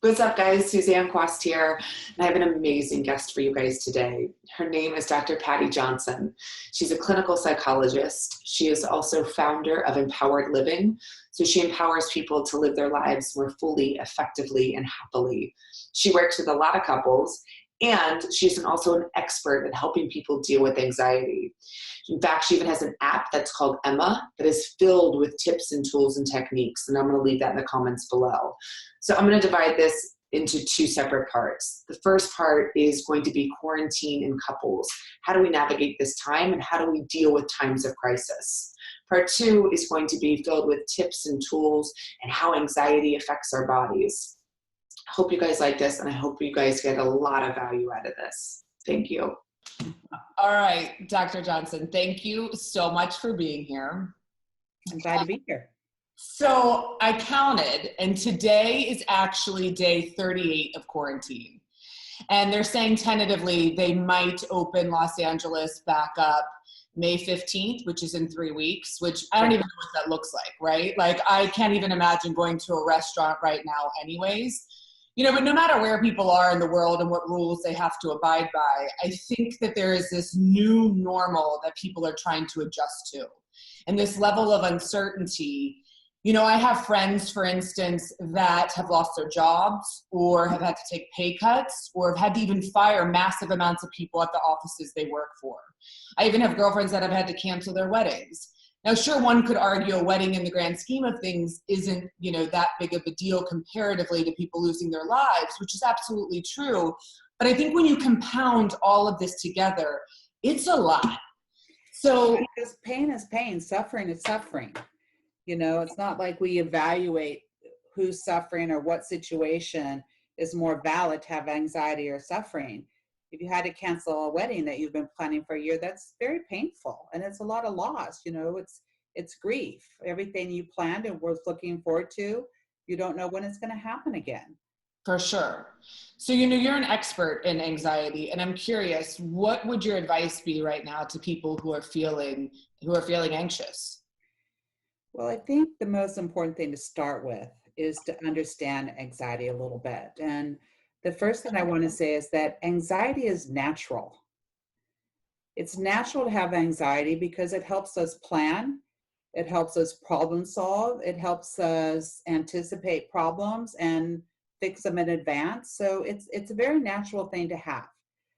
What's up, guys? Suzanne Quast here, and I have an amazing guest for you guys today. Her name is Dr. Patti Johnson. She's a clinical psychologist. She is also founder of Empowered Living, so she empowers people to live their lives more fully, effectively, and happily. She works with a lot of couples, and she's also an expert at helping people deal with anxiety. In fact, she even has an app that's called Emma that is filled with tips and tools and techniques, and I'm going to leave that in the comments below. So I'm going to divide this into two separate parts. The first part is going to be quarantine in couples. How do we navigate this time, and how do we deal with times of crisis? Part two is going to be filled with tips and tools and how anxiety affects our bodies. I hope you guys like this, and I hope you guys get a lot of value out of this. Thank you. All right, Dr. Johnson, thank you so much for being here. I'm glad to be here. So I counted, and today is actually day 38 of quarantine. And they're saying tentatively they might open Los Angeles back up May 15th, which is in 3 weeks, which I don't even know what that looks like, right? Like, I can't even imagine going to a restaurant right now anyways. But no matter where people are in the world and what rules they have to abide by, I think that there is this new normal that people are trying to adjust to. And this level of uncertainty, I have friends, for instance, that have lost their jobs or have had to take pay cuts or have had to even fire massive amounts of people at the offices they work for. I even have girlfriends that have had to cancel their weddings. Now, sure, one could argue a wedding in the grand scheme of things isn't, that big of a deal comparatively to people losing their lives, which is absolutely true. But I think when you compound all of this together, it's a lot. So because pain is pain, suffering is suffering. It's not like we evaluate who's suffering or what situation is more valid to have anxiety or suffering. If you had to cancel a wedding that you've been planning for a year, that's very painful. And it's a lot of loss. It's grief. Everything you planned and was looking forward to, you don't know when it's going to happen again. For sure. So, you're an expert in anxiety, and I'm curious, what would your advice be right now to people who are feeling anxious? Well, I think the most important thing to start with is to understand anxiety a little bit. And the first thing I want to say is that anxiety is natural. It's natural to have anxiety because it helps us plan. It helps us problem solve. It helps us anticipate problems and fix them in advance. So it's a very natural thing to have.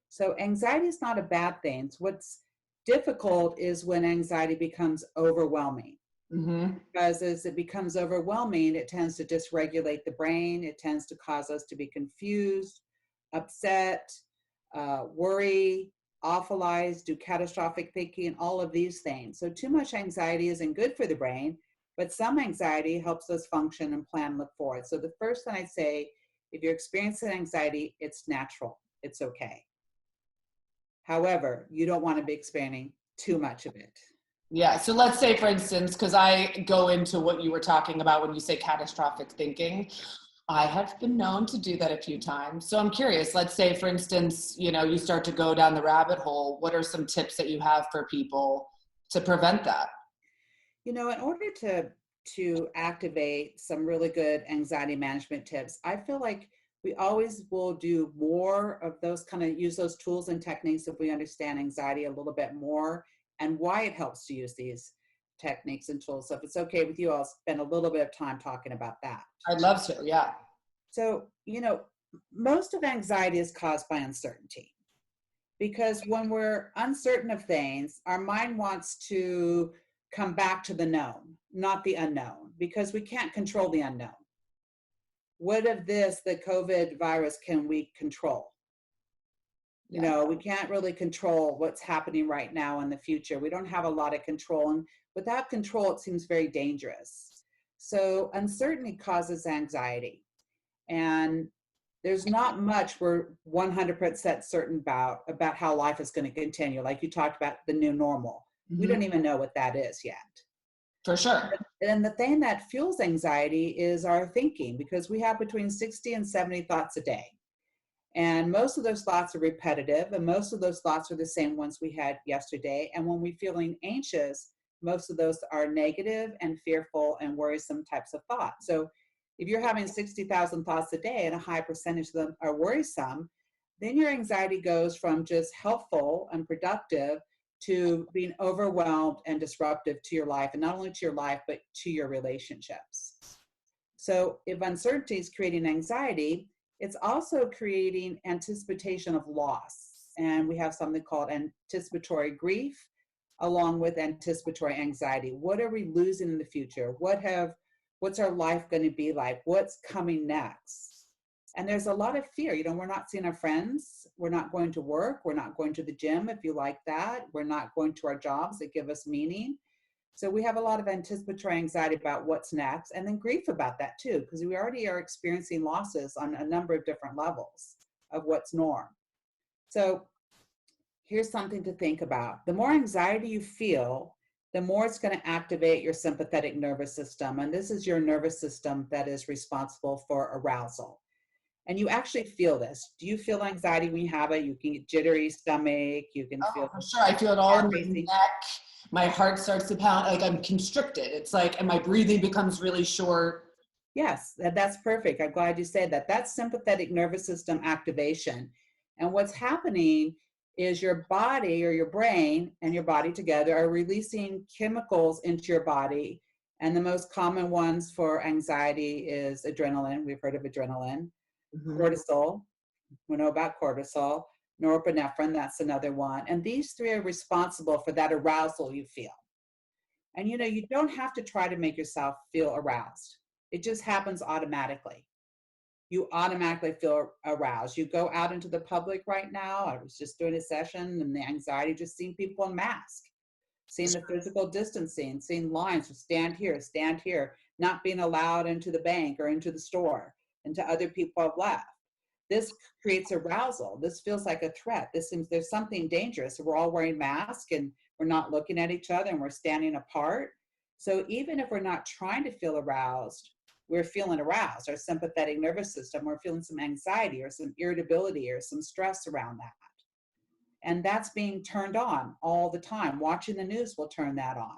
So anxiety is not a bad thing. What's difficult is when anxiety becomes overwhelming. Mm-hmm. Because as it becomes overwhelming, it tends to dysregulate the brain. It tends to cause us to be confused, upset, worry, awfulize, do catastrophic thinking, all of these things. So too much anxiety isn't good for the brain, but some anxiety helps us function and plan and look forward. So the first thing I'd say, if you're experiencing anxiety, it's natural. It's okay. However, you don't want to be experiencing too much of it. Yeah. So let's say, for instance, because I go into what you were talking about when you say catastrophic thinking, I have been known to do that a few times. So I'm curious, let's say, for instance, you start to go down the rabbit hole. What are some tips that you have for people to prevent that? In order to activate some really good anxiety management tips, I feel like we always will do more of those use those tools and techniques if we understand anxiety a little bit more and why it helps to use these techniques and tools. So if it's okay with you, I'll spend a little bit of time talking about that. I'd love to, yeah. So, most of anxiety is caused by uncertainty. Because when we're uncertain of things, our mind wants to come back to the known, not the unknown, because we can't control the unknown. What of this, the COVID virus, can we control? We can't really control what's happening right now in the future. We don't have a lot of control. And without control, it seems very dangerous. So uncertainty causes anxiety. And there's not much we're 100% certain about how life is going to continue. Like you talked about the new normal. Mm-hmm. We don't even know what that is yet. For sure. And the thing that fuels anxiety is our thinking, because we have between 60 and 70 thoughts a day. And most of those thoughts are repetitive, and most of those thoughts are the same ones we had yesterday. And when we're feeling anxious, most of those are negative and fearful and worrisome types of thoughts. So If you're having 60,000 thoughts a day and a high percentage of them are worrisome, then your anxiety goes from just helpful and productive to being overwhelmed and disruptive to your life, and not only to your life, but to your relationships. So if uncertainty is creating anxiety, it's also creating anticipation of loss. And we have something called anticipatory grief, along with anticipatory anxiety. What are we losing in the future? What's our life going to be like? What's coming next? And there's a lot of fear. We're not seeing our friends. We're not going to work. We're not going to the gym, if you like that. We're not going to our jobs that give us meaning. So we have a lot of anticipatory anxiety about what's next, and then grief about that too, because we already are experiencing losses on a number of different levels of what's norm. So here's something to think about. The more anxiety you feel, the more it's going to activate your sympathetic nervous system. And this is your nervous system that is responsible for arousal. And you actually feel this. Do you feel anxiety when you have it? You can get jittery stomach. You can feel. For sure. I feel it all in my neck. My heart starts to pound. Like I'm constricted. It's like, and my breathing becomes really short. Yes, that's perfect. I'm glad you said that. That's sympathetic nervous system activation. And what's happening is your body, or your brain and your body together, are releasing chemicals into your body. And the most common ones for anxiety is adrenaline. We've heard of adrenaline. Cortisol, we know about cortisol. Norepinephrine, that's another one. And these three are responsible for that arousal you feel. And you don't have to try to make yourself feel aroused. It just happens automatically. You automatically feel aroused. You go out into the public right now. I was just doing a session, and the anxiety, just seeing people in masks, seeing the physical distancing, seeing lines, stand here, not being allowed into the bank or into the store, into other people have left. This creates arousal. This feels like a threat. This seems there's something dangerous. We're all wearing masks, and we're not looking at each other, and we're standing apart. So even if we're not trying to feel aroused, we're feeling aroused. Our sympathetic nervous system, we're feeling some anxiety or some irritability or some stress around that. And that's being turned on all the time. Watching the news will turn that on.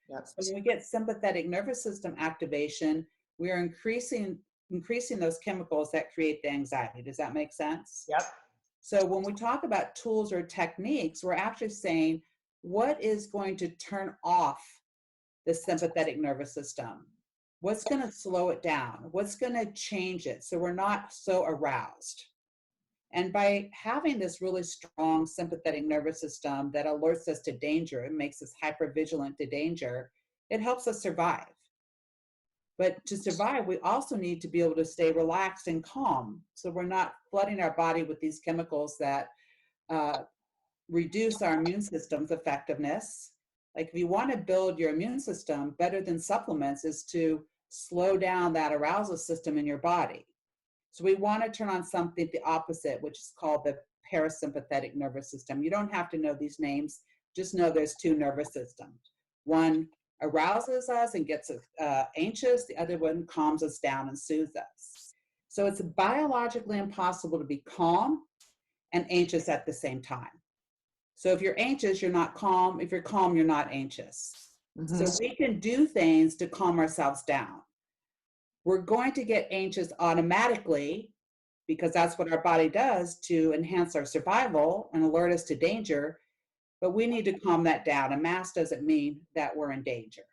Yep. So when we get sympathetic nervous system activation, we are increasing those chemicals that create the anxiety. Does that make sense? Yep. So when we talk about tools or techniques, we're actually saying, what is going to turn off the sympathetic nervous system? What's going to slow it down? What's going to change it so we're not so aroused? And by having this really strong sympathetic nervous system that alerts us to danger, it makes us hypervigilant to danger, it helps us survive. But to survive, we also need to be able to stay relaxed and calm, so we're not flooding our body with these chemicals that reduce our immune system's effectiveness. Like if you want to build your immune system, better than supplements is to slow down that arousal system in your body. So we want to turn on something the opposite, which is called the parasympathetic nervous system. You don't have to know these names, just know there's two nervous systems. One arouses us and gets us anxious, the other one calms us down and soothes us. So it's biologically impossible to be calm and anxious at the same time. So if you're anxious, you're not calm. If you're calm, you're not anxious. Mm-hmm. So we can do things to calm ourselves down. We're going to get anxious automatically because that's what our body does to enhance our survival and alert us to danger. But we need to calm that down. A mask doesn't mean that we're in danger.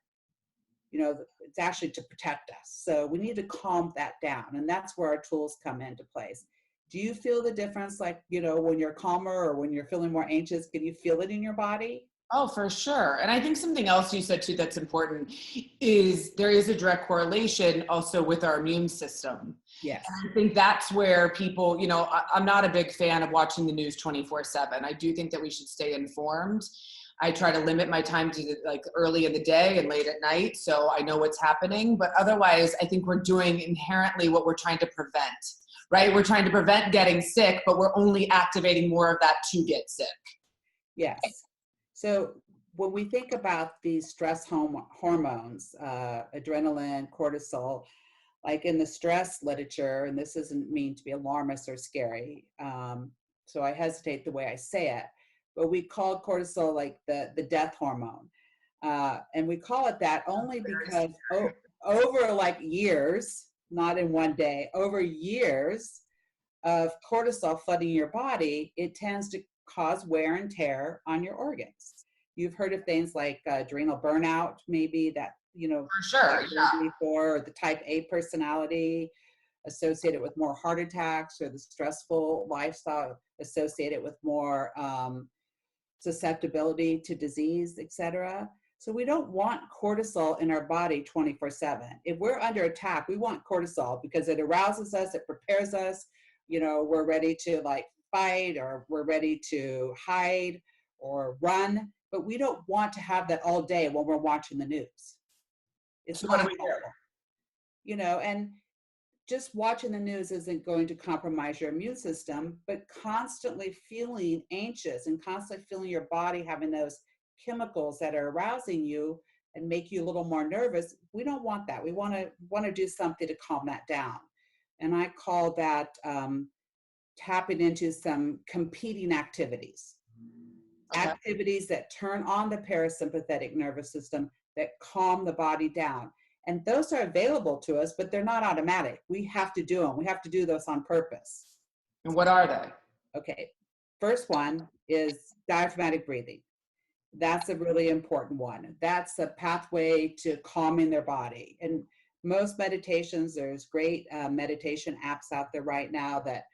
It's actually to protect us. So we need to calm that down. And that's where our tools come into place. Do you feel the difference, like, when you're calmer or when you're feeling more anxious? Can you feel it in your body? Oh, for sure. And I think something else you said too that's important is there is a direct correlation also with our immune system. Yes. And I think that's where people, I'm not a big fan of watching the news 24/7. I do think that we should stay informed. I try to limit my time to like early in the day and late at night, so I know what's happening. But otherwise, I think we're doing inherently what we're trying to prevent, right? We're trying to prevent getting sick, but we're only activating more of that to get sick. Yes. So when we think about these stress hormones, adrenaline, cortisol, like in the stress literature, and this doesn't mean to be alarmist or scary, so I hesitate the way I say it, but we call cortisol like the death hormone. And we call it that only because over like years, not in one day. Over years of cortisol flooding your body, it tends to cause wear and tear on your organs. You've heard of things like adrenal burnout, maybe that, For sure, yeah. or the type A personality associated with more heart attacks, or the stressful lifestyle associated with more susceptibility to disease, etc. So we don't want cortisol in our body 24/7. If we're under attack, we want cortisol because it arouses us, it prepares us, we're ready to like fight, or we're ready to hide or run, but we don't want to have that all day when we're watching the news. It's So not what do we do? helpful, and just watching the news isn't going to compromise your immune system, but constantly feeling anxious and constantly feeling your body having those chemicals that are arousing you and make you a little more nervous, we don't want that. We want to do something to calm that down. And I call that tapping into some competing activities. Okay. Activities that turn on the parasympathetic nervous system, that calm the body down. And those are available to us, but they're not automatic. We have to do them. We have to do those on purpose. And what are they? Okay. First one is diaphragmatic breathing. That's a really important one. That's a pathway to calming their body. And most meditations, there's great meditation apps out there right now, that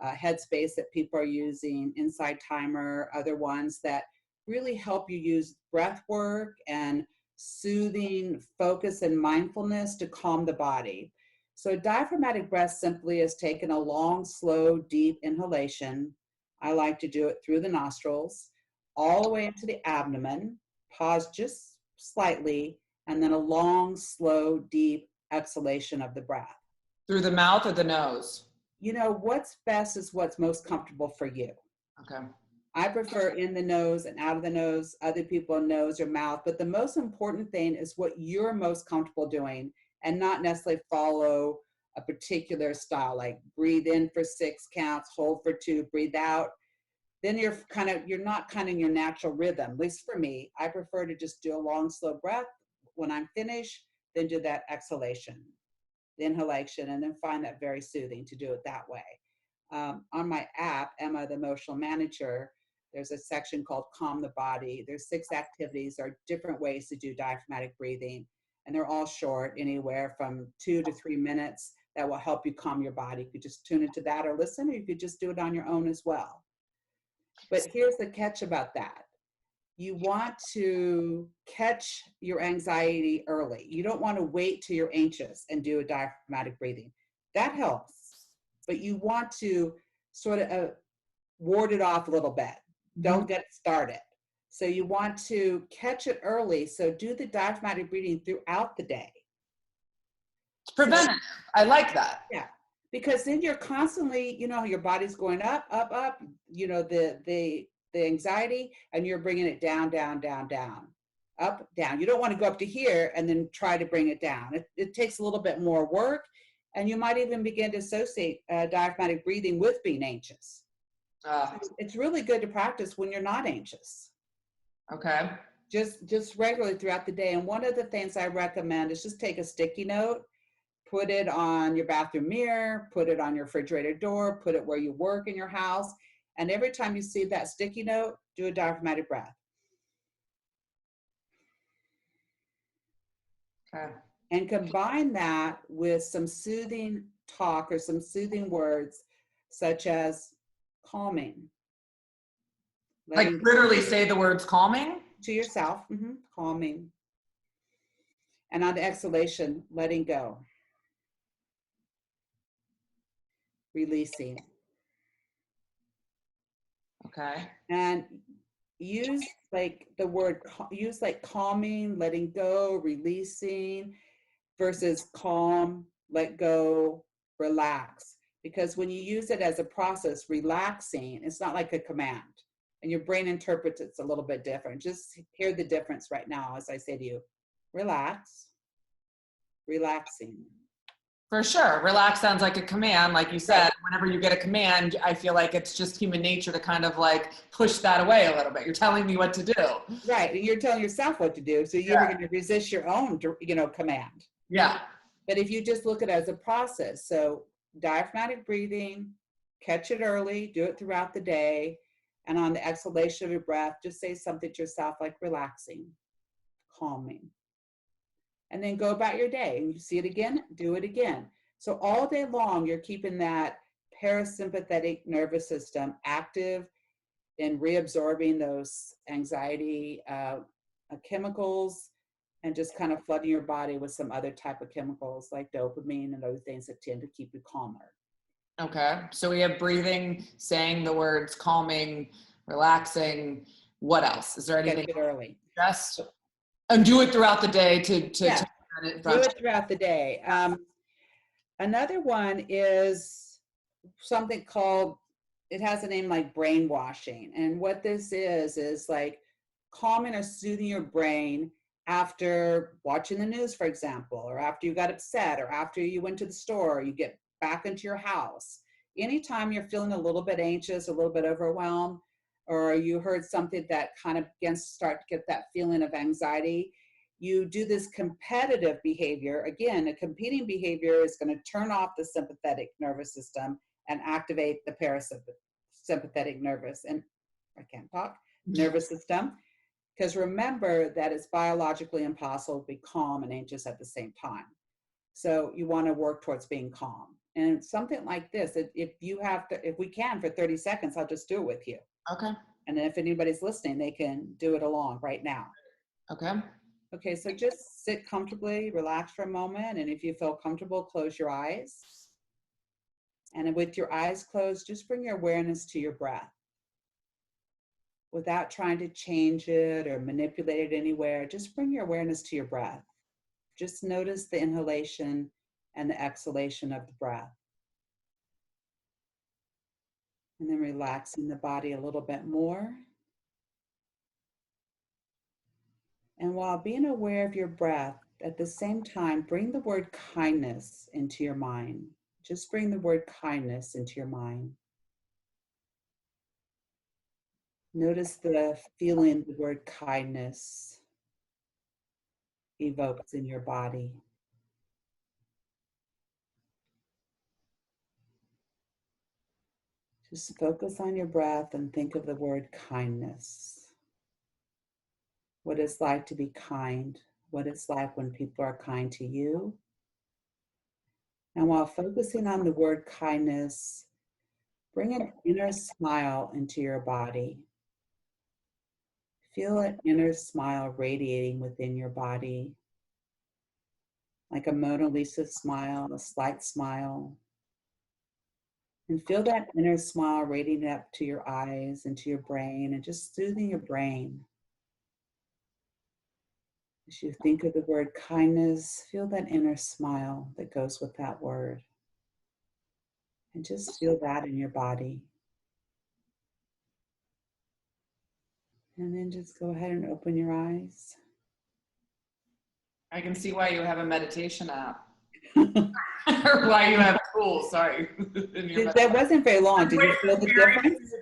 Headspace that people are using, Insight Timer, other ones that really help you use breath work and soothing focus and mindfulness to calm the body. So diaphragmatic breath simply is taking a long, slow, deep inhalation. I like to do it through the nostrils, all the way into the abdomen, pause just slightly, and then a long, slow, deep exhalation of the breath. Through the mouth or the nose? What's best is what's most comfortable for you. Okay. I prefer in the nose and out of the nose, other people nose or mouth, but the most important thing is what you're most comfortable doing, and not necessarily follow a particular style, like breathe in for 6 counts, hold for 2, breathe out. Then you're not in your natural rhythm. At least for me, I prefer to just do a long, slow breath. When I'm finished, then do that exhalation, the inhalation, and then find that very soothing to do it that way. On my app, Emma, the Emotional Manager, there's a section called Calm the Body. There's 6 activities or different ways to do diaphragmatic breathing, and they're all short, anywhere from 2 to 3 minutes, that will help you calm your body. You could just tune into that or listen, or you could just do it on your own as well. But here's the catch about that. You want to catch your anxiety early. You don't want to wait till you're anxious and do a diaphragmatic breathing. That helps, but you want to sort of ward it off a little bit. Don't get it started. So you want to catch it early. So do the diaphragmatic breathing throughout the day. It's preventative. I like that. Yeah. Because then you're constantly, your body's going up, up, up, the anxiety, and you're bringing it down, down, down, down, up, down. You don't want to go up to here and then try to bring it down. It takes a little bit more work, and you might even begin to associate diaphragmatic breathing with being anxious. So it's really good to practice when you're not anxious. Okay. Just regularly throughout the day. And one of the things I recommend is just take a sticky note, put it on your bathroom mirror, put it on your refrigerator door, put it where you work in your house. And every time you see that sticky note, do a diaphragmatic breath. Okay. And combine that with some soothing talk or some soothing words, such as calming. Like literally say the words calming? To yourself, calming. And on the exhalation, letting go. Releasing. Okay. And use like calming, letting go, releasing, versus calm, let go, relax. Because when you use it as a process, relaxing, it's not like a command. And your brain interprets it's a little bit different. Just hear the difference right now as I say to you, relax, relaxing. For sure. Relax sounds like a command. Like you said, whenever you get a command, I feel like it's just human nature to kind of like push that away a little bit. You're telling me what to do. Right. And you're telling yourself what to do. So you're going to resist your own, command. Yeah. But if you just look at it as a process, so diaphragmatic breathing, catch it early, do it throughout the day. And on the exhalation of your breath, just say something to yourself like relaxing, calming. And then go about your day, and you see it again, do it again. So all day long, you're keeping that parasympathetic nervous system active in reabsorbing those anxiety chemicals, and just kind of flooding your body with some other type of chemicals like dopamine and other things that tend to keep you calmer. Okay. So we have breathing, saying the words calming, relaxing. What else? Is there anything? Get it early. Just and do it throughout the day to do it throughout the day. Another one is something called, it has a name like brainwashing. And what this is like calming or soothing your brain after watching the news, for example, or after you got upset, or after you went to the store, or you get back into your house. Anytime you're feeling a little bit anxious, a little bit overwhelmed, or you heard something that kind of start to get that feeling of anxiety, you do this competitive behavior. Again, a competing behavior is going to turn off the sympathetic nervous system and activate the parasympathetic nervous system. Because remember that it's biologically impossible to be calm and anxious at the same time. So you want to work towards being calm. And something like this, if we can for 30 seconds, I'll just do it with you. Okay. And then if anybody's listening, they can do it along right now. Okay. Okay, so just sit comfortably, relax for a moment. And if you feel comfortable, close your eyes. And with your eyes closed, just bring your awareness to your breath. Without trying to change it or manipulate it anywhere, just bring your awareness to your breath. Just notice the inhalation and the exhalation of the breath. And then relaxing the body a little bit more. And while being aware of your breath, at the same time, bring the word kindness into your mind. Just bring the word kindness into your mind. Notice the feeling the word kindness evokes in your body. Just focus on your breath and think of the word kindness. What it's like to be kind, what it's like when people are kind to you. And while focusing on the word kindness, bring an inner smile into your body. Feel an inner smile radiating within your body, like a Mona Lisa smile, a slight smile. And feel that inner smile radiating up to your eyes and to your brain, and just soothing your brain. As you think of the word kindness, feel that inner smile that goes with that word. And just feel that in your body. And then just go ahead and open your eyes. I can see why you have a meditation app. Or why you have tools, sorry. That wasn't very long. Did you feel the difference?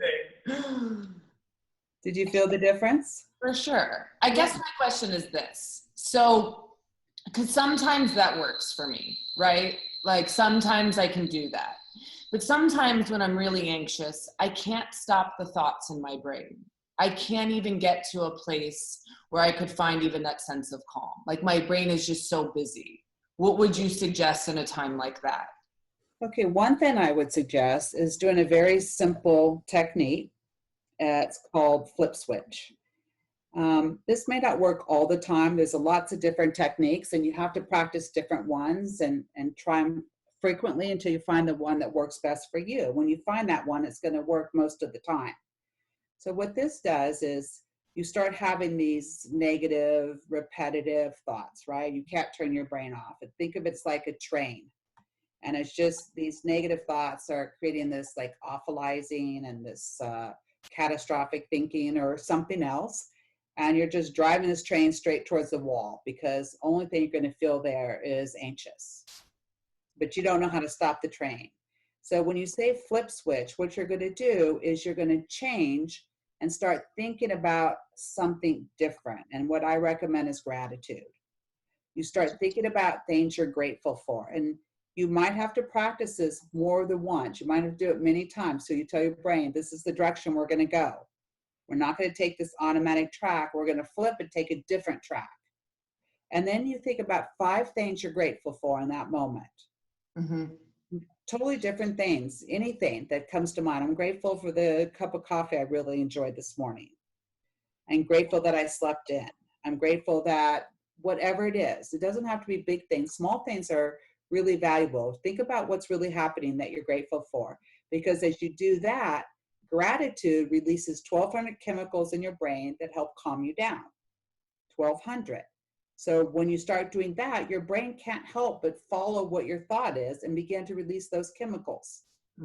Did you feel the difference? For sure. I guess my question is this. So, because sometimes that works for me, right? Like sometimes I can do that. But sometimes when I'm really anxious, I can't stop the thoughts in my brain. I can't even get to a place where I could find even that sense of calm. Like my brain is just so busy. What would you suggest in a time like that? Okay, one thing I would suggest is doing a very simple technique. It's called flip switch. This may not work all the time. There's lots of different techniques, and you have to practice different ones and try them frequently until you find the one that works best for you. When you find that one, it's going to work most of the time. So what this does is you start having these negative, repetitive thoughts, right? You can't turn your brain off. And think of it's like a train. And it's just these negative thoughts are creating this like awfulizing and this catastrophic thinking or something else. And you're just driving this train straight towards the wall because the only thing you're going to feel there is anxious. But you don't know how to stop the train. So when you say flip switch, what you're going to do is you're going to change and start thinking about something different. And what I recommend is gratitude. You start thinking about things you're grateful for. And you might have to practice this more than once. You might have to do it many times. So you tell your brain, this is the direction we're going to go. We're not going to take this automatic track. We're going to flip and take a different track. And then you think about 5 things you're grateful for in that moment. Mm-hmm. Totally different things, anything that comes to mind. I'm grateful for the cup of coffee I really enjoyed this morning. I'm grateful that I slept in. I'm grateful that whatever it is, it doesn't have to be big things. Small things are really valuable. Think about what's really happening that you're grateful for. Because as you do that, gratitude releases 1,200 chemicals in your brain that help calm you down. 1,200. So when you start doing that, your brain can't help but follow what your thought is and begin to release those chemicals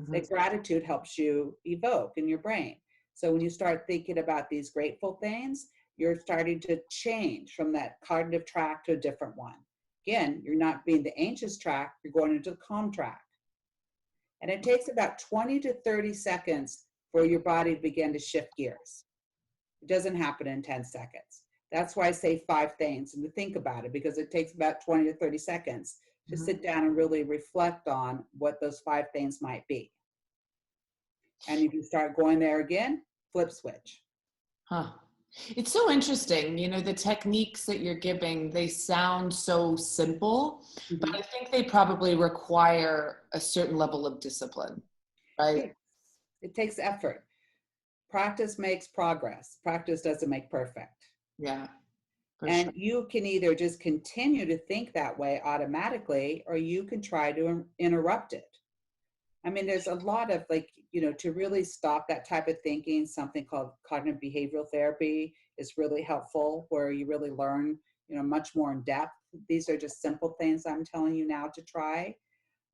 that gratitude helps you evoke in your brain. So when you start thinking about these grateful things, you're starting to change from that cognitive track to a different one. Again, you're not being the anxious track, you're going into the calm track. And it takes about 20 to 30 seconds for your body to begin to shift gears. It doesn't happen in 10 seconds. That's why I say 5 things and to think about it, because it takes about 20 to 30 seconds to sit down and really reflect on what those 5 things might be. And if you start going there again, flip switch. Huh. It's so interesting. You know, the techniques that you're giving, they sound so simple, but I think they probably require a certain level of discipline, right? It takes effort. Practice makes progress. Practice doesn't make perfect. Yeah. And Sure. you can either just continue to think that way automatically, or you can try to interrupt it. I mean, there's a lot of to really stop that type of thinking, something called cognitive behavioral therapy is really helpful, where you really learn, much more in depth. These are just simple things I'm telling you now to try.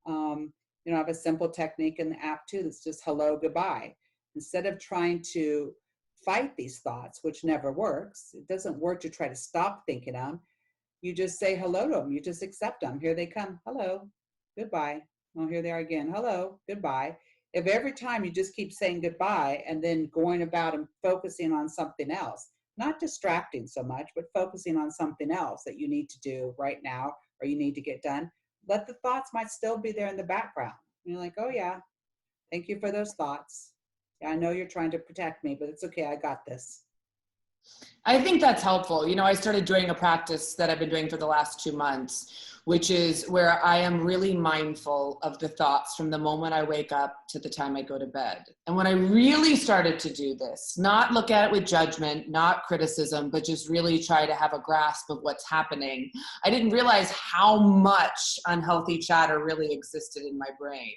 I have a simple technique in the app too that's just hello, goodbye. Instead of trying to fight these thoughts, which never works, it doesn't work to try to stop thinking them. You just say hello to them. You just accept them. Here they come. Hello, goodbye. Oh, here they are again. Hello, goodbye. If every time you just keep saying goodbye and then going about and focusing on something else, not distracting so much, but focusing on something else that you need to do right now or you need to get done, let the thoughts might still be there in the background. And you're like, oh yeah, thank you for those thoughts. Yeah, I know you're trying to protect me, but it's okay. I got this. I think that's helpful. You know, I started doing a practice that I've been doing for the last 2 months, which is where I am really mindful of the thoughts from the moment I wake up to the time I go to bed. And when I really started to do this, not look at it with judgment, not criticism, but just really try to have a grasp of what's happening, I didn't realize how much unhealthy chatter really existed in my brain.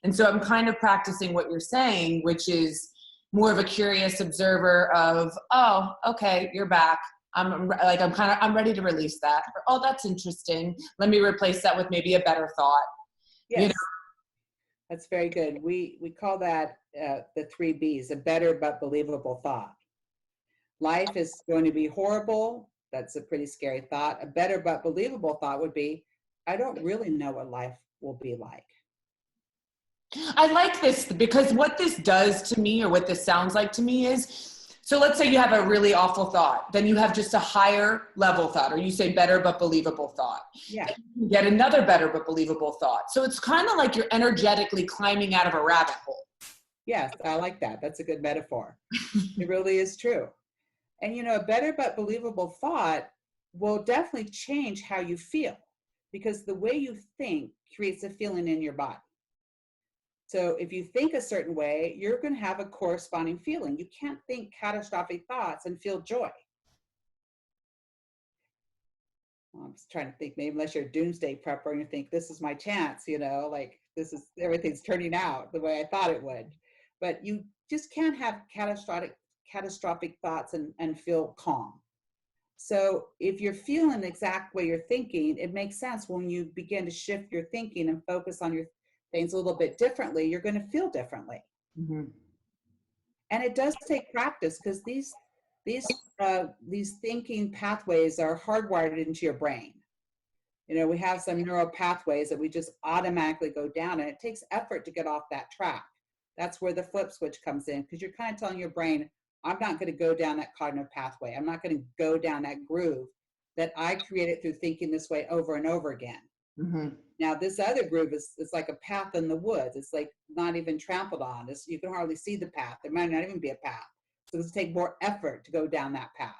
And so I'm kind of practicing what you're saying, which is more of a curious observer of, oh, okay, you're back. I'm ready to release that. Or, oh, that's interesting. Let me replace that with maybe a better thought. Yes, You know? that's very good. We call that the 3 B's, a better but believable thought. Life is going to be horrible. That's a pretty scary thought. A better but believable thought would be, I don't really know what life will be like. I like this because what this does to me, or what this sounds like to me, is, so let's say you have a really awful thought, then you have just a higher level thought, or you say better but believable thought. Yeah. You get another better but believable thought. So it's kind of like you're energetically climbing out of a rabbit hole. Yes, I like that. That's a good metaphor. It really is true. And a better but believable thought will definitely change how you feel, because the way you think creates a feeling in your body. So if you think a certain way, you're going to have a corresponding feeling. You can't think catastrophic thoughts and feel joy. I'm just trying to think, maybe unless you're a doomsday prepper and you think, this is my chance, like everything's turning out the way I thought it would. But you just can't have catastrophic thoughts and feel calm. So if you're feeling the exact way you're thinking, it makes sense when you begin to shift your thinking and focus on your things a little bit differently, you're going to feel differently. Mm-hmm. And it does take practice, because these thinking pathways are hardwired into your brain. We have some neural pathways that we just automatically go down, and it takes effort to get off that track. That's where the flip switch comes in, because you're kind of telling your brain, I'm not going to go down that cognitive pathway. I'm not going to go down that groove. that I created through thinking this way over and over again. Mm-hmm. Now, this other groove is like a path in the woods. It's like not even trampled on. You can hardly see the path. There might not even be a path. So it's take more effort to go down that path.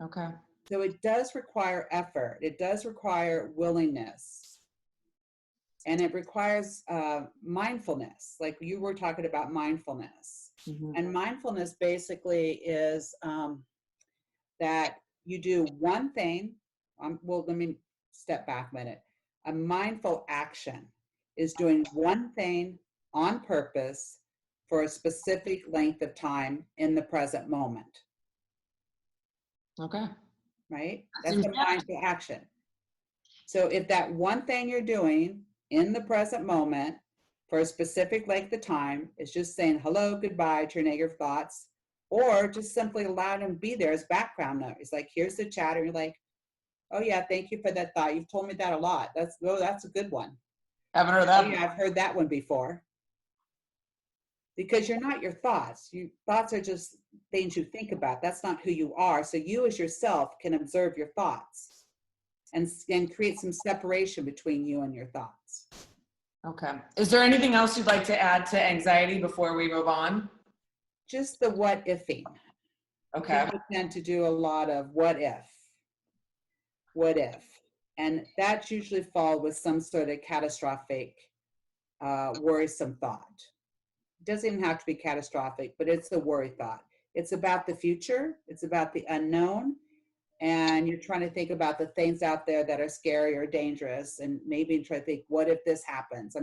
Okay. So it does require effort. It does require willingness. And it requires mindfulness. Like you were talking about mindfulness. Mm-hmm. And mindfulness basically is that you do one thing. Well, let me step back a minute. A mindful action is doing one thing on purpose for a specific length of time in the present moment. Okay. Right? That's a mindful action. So if that one thing you're doing in the present moment for a specific length of time is just saying hello, goodbye to your negative thoughts, or just simply allow them to be there as background noise. Like, here's the chatter. You're like, oh yeah, thank you for that thought. You've told me that a lot. That's a good one. Haven't heard that. Oh yeah, I've heard that one before. Because you're not your thoughts. Thoughts are just things you think about. That's not who you are. So you as yourself can observe your thoughts and create some separation between you and your thoughts. Okay. Is there anything else you'd like to add to anxiety before we move on? Just the what ifing. Okay. People tend to do a lot of what if. And that's usually followed with some sort of catastrophic, worrisome thought. It doesn't even have to be catastrophic, but it's a worry thought. It's about the future. It's about the unknown. And you're trying to think about the things out there that are scary or dangerous. And maybe try to think, what if this happens?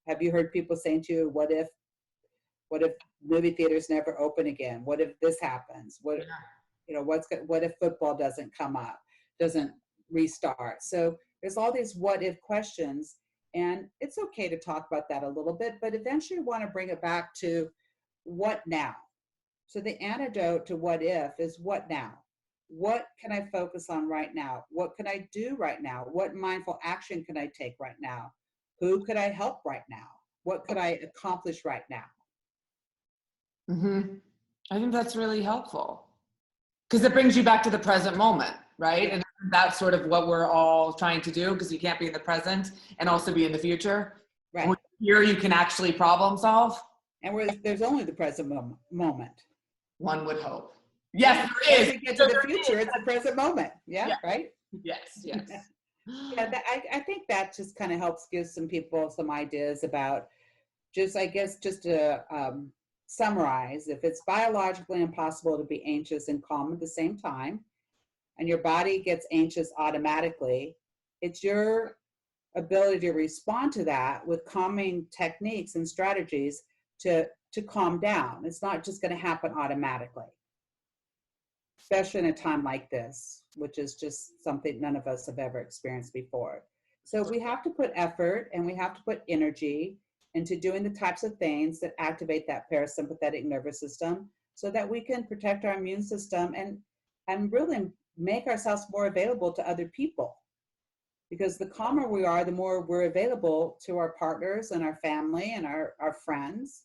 Have you heard people saying to you, what if movie theaters never open again? What if this happens? What if football doesn't restart? So there's all these what if questions, and it's okay to talk about that a little bit, but eventually you want to bring it back to what now. So the antidote to what if is what now. What can I focus on right now? What can I do right now? What mindful action can I take right now? Who could I help right now? What could I accomplish right now? Mm-hmm. I think that's really helpful because it brings you back to the present moment, right? And that's sort of what we're all trying to do, because you can't be in the present and also be in the future. Right. Here you can actually problem solve. And there's only the present moment. One would hope. Yes, there is. Once we get to the future, it's the present moment. Yeah. Right? Yes. Yeah, I think that just kind of helps give some people some ideas about just to summarize, if it's biologically impossible to be anxious and calm at the same time, and your body gets anxious automatically, it's your ability to respond to that with calming techniques and strategies to calm down. It's not just going to happen automatically, especially in a time like this, which is just something none of us have ever experienced before. So we have to put effort and we have to put energy into doing the types of things that activate that parasympathetic nervous system so that we can protect our immune system and really make ourselves more available to other people. Because the calmer we are, the more we're available to our partners and our family and our friends.